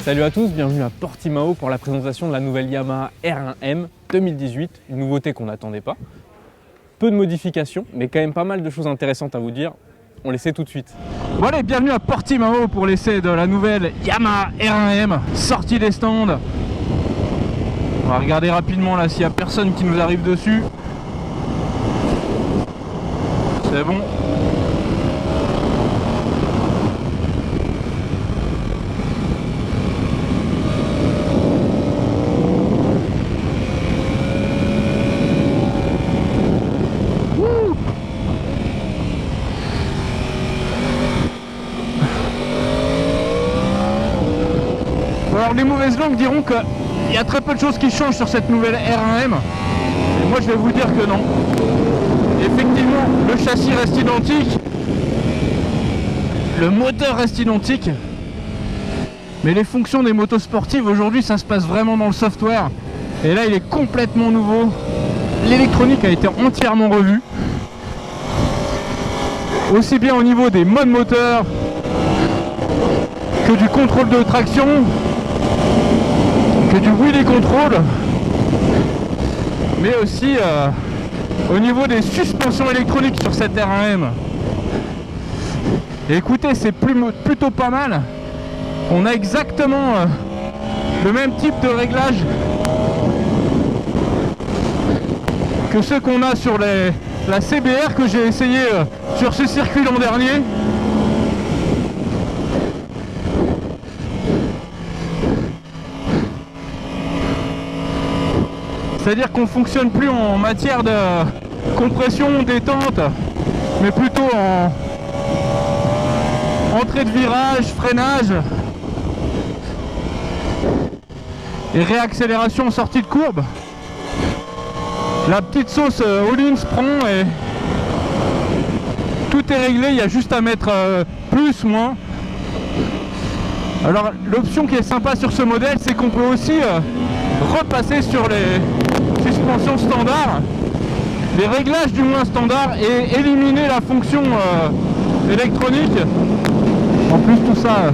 Salut à tous, bienvenue à Portimao pour la présentation de la nouvelle Yamaha R1M 2018, une nouveauté qu'on n'attendait pas. Peu de modifications, mais quand même pas mal de choses intéressantes à vous dire. On l'essaie tout de suite. Bon allez, bienvenue à Portimao pour l'essai de la nouvelle Yamaha R1M, sortie des stands. On va regarder rapidement là s'il n'y a personne qui nous arrive dessus. C'est bon. Alors les mauvaises langues diront qu'il y a très peu de choses qui changent sur cette nouvelle R1M. Et moi je vais vous dire que non. Effectivement, le châssis reste identique, le moteur reste identique, mais les fonctions des motos sportives aujourd'hui ça se passe vraiment dans le software. Et là il est complètement nouveau. L'électronique a été entièrement revue. Aussi bien au niveau des modes moteurs que du contrôle de traction, que du wheelie control, mais aussi au niveau des suspensions électroniques sur cette R1M. Et écoutez, c'est plutôt pas mal. On a exactement le même type de réglage que ceux qu'on a sur la CBR que j'ai essayé sur ce circuit l'an dernier. C'est-à-dire qu'on ne fonctionne plus en matière de compression, détente, mais plutôt en entrée de virage, freinage et réaccélération en sortie de courbe. La petite sauce all-in se prend et tout est réglé, il y a juste à mettre plus, moins. Alors l'option qui est sympa sur ce modèle, c'est qu'on peut aussi repasser sur les suspensions standard, les réglages du moins standard, et éliminer la fonction électronique. En plus tout ça,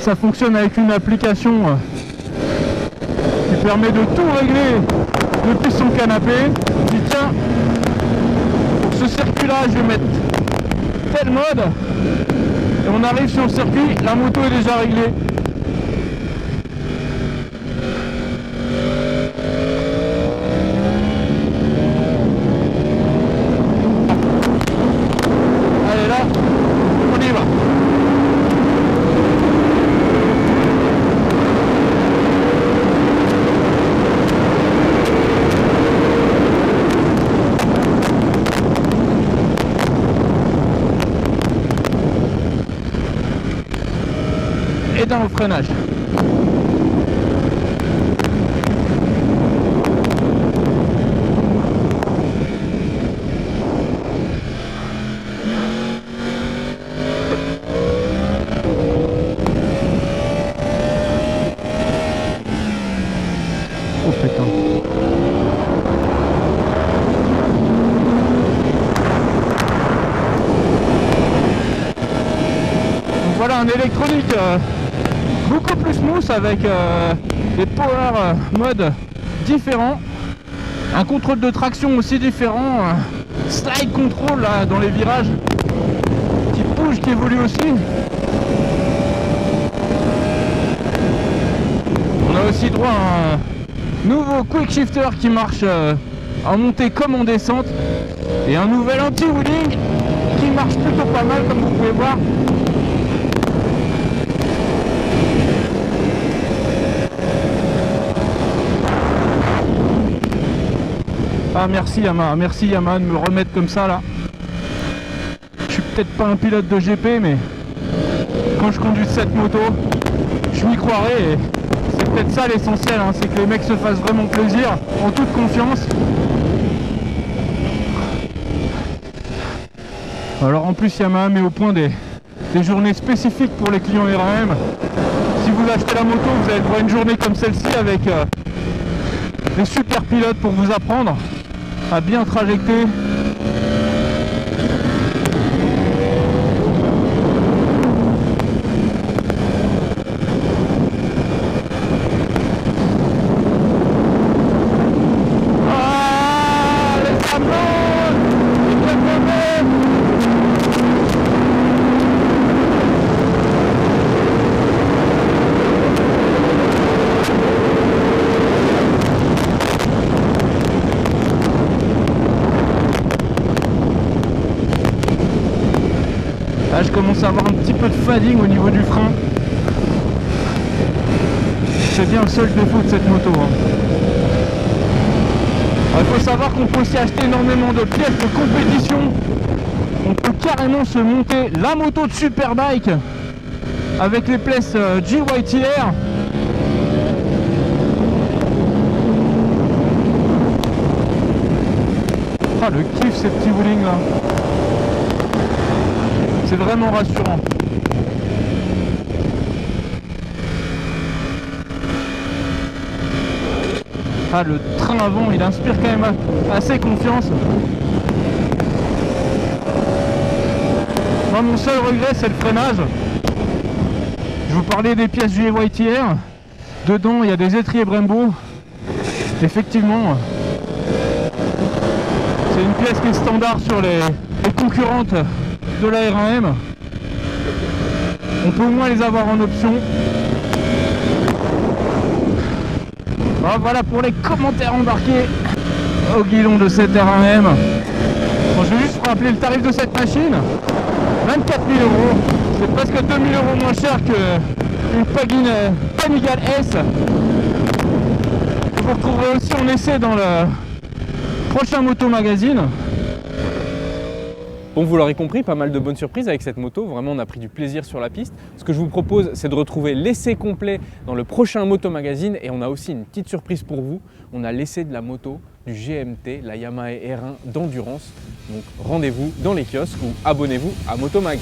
ça fonctionne avec une application qui permet de tout régler depuis son canapé. Je dis tiens, pour ce circuit là je vais mettre tel mode, et on arrive sur le circuit, la moto est déjà réglée. Allez là, on y va. Et dans le freinage. Oh putain. Donc voilà un électronique beaucoup plus smooth avec des power modes différents, un contrôle de traction aussi différent, slide control là, dans les virages qui bouge, qui évolue aussi. On a aussi droit à un nouveau quick shifter qui marche en montée comme en descente, et un nouvel anti-wheeling qui marche plutôt pas mal comme vous pouvez voir. Ah merci Yamaha de me remettre comme ça là. Je suis peut-être pas un pilote de GP, mais quand je conduis cette moto, je m'y croirais, et c'est peut-être ça l'essentiel, hein, c'est que les mecs se fassent vraiment plaisir, en toute confiance. Alors en plus Yamaha met au point des journées spécifiques pour les clients R1M. Si vous achetez la moto, vous allez voir une journée comme celle-ci avec des super pilotes pour vous apprendre à bien trajecter. Là je commence à avoir un petit peu de fatigue au niveau du frein. C'est bien le seul défaut de cette moto. Il faut savoir qu'on peut aussi acheter énormément de pièces de compétition. On peut carrément se monter la moto de Superbike avec les pièces GYTR. Ah, le kiff ces petits bowling là. C'est vraiment rassurant. Ah, le train avant, il inspire quand même assez confiance. Moi, mon seul regret, c'est le freinage. Je vous parlais des pièces GYTR. Dedans, il y a des étriers Brembo. Effectivement, c'est une pièce qui est standard sur les concurrentes de la R1M. On peut au moins les avoir en option. Voilà pour les commentaires embarqués au guidon de cette R1M. Bon, je vais juste vous rappeler le tarif de cette machine. 24 000 €. C'est presque 2 000 € moins cher qu'une Panigale S. Vous retrouverez aussi en essai dans le prochain Moto Magazine. Bon, vous l'aurez compris, pas mal de bonnes surprises avec cette moto. Vraiment, on a pris du plaisir sur la piste. Ce que je vous propose, c'est de retrouver l'essai complet dans le prochain Moto Magazine. Et on a aussi une petite surprise pour vous. On a l'essai de la moto du GMT, la Yamaha R1 d'endurance. Donc rendez-vous dans les kiosques ou abonnez-vous à Moto Mag.